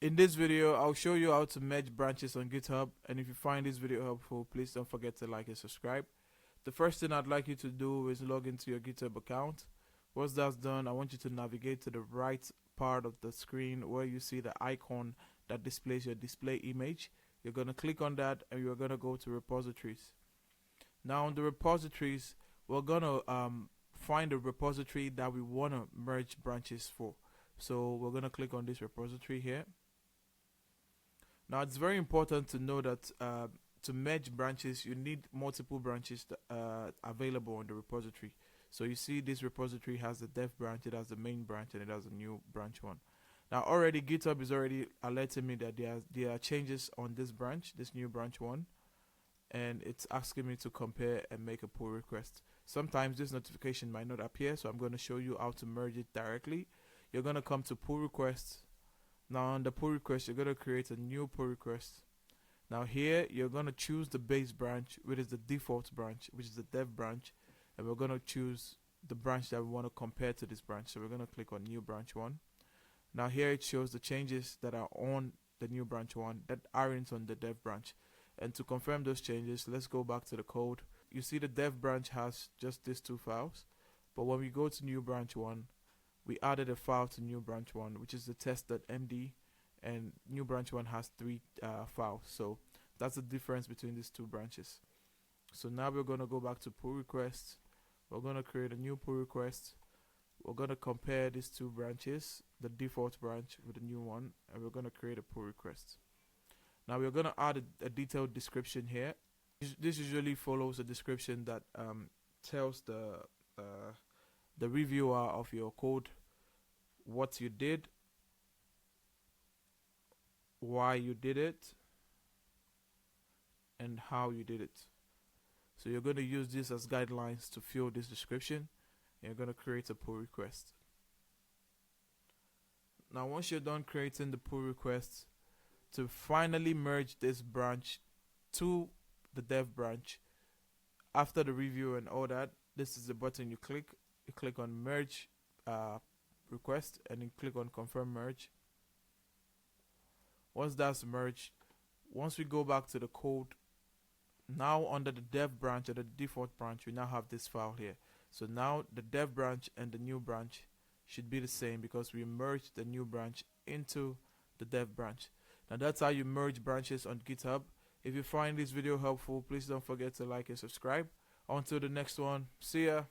In this video, I'll show you how to merge branches on GitHub, and if you find this video helpful, please don't forget to like and subscribe. The first thing I'd like you to do is log into your GitHub account. Once that's done, I want you to navigate to the right part of the screen where you see the icon that displays your display image. You're going to click on that and you're going to go to repositories. Now on the repositories, we're going to find a repository that we want to merge branches for. So we're going to click on this repository here. Now it's very important to know that to merge branches, you need multiple branches available on the repository. So you see this repository has the dev branch, it has the main branch, and it has a new branch one. Now already GitHub is already alerting me that there are changes on this branch, this new branch one, and it's asking me to compare and make a pull request. Sometimes this notification might not appear, so I'm going to show you how to merge it directly. You're going to come to pull requests. Now on the pull request, you're going to create a new pull request. Now here, you're going to choose the base branch, which is the default branch, which is the dev branch. And we're going to choose the branch that we want to compare to this branch. So we're going to click on new branch one. Now here it shows the changes that are on the new branch one that aren't on the dev branch. And to confirm those changes, let's go back to the code. You see the dev branch has just these two files. But when we go to new branch one, we added a file to new branch one, which is the test.md, and new branch one has 3 files. So that's the difference between these two branches. So now we're going to go back to pull requests. We're going to create a new pull request. We're going to compare these two branches, the default branch with the new one, and we're going to create a pull request. Now we're going to add a detailed description here. This usually follows a description that tells the reviewer of your code what you did, why you did it, and how you did it. So you're going to use this as guidelines to fill this description, and you're going to create a pull request. Now once you're done creating the pull request, to finally merge this branch to the dev branch, after the review and all that, this is the button you click. You click on merge request and you click on confirm merge. Once that's merged, once we go back to the code, now under the dev branch or the default branch, we now have this file here. So now the dev branch and the new branch should be the same because we merged the new branch into the dev branch. Now that's how you merge branches on GitHub. If you find this video helpful, please don't forget to like and subscribe. Until the next one, see ya.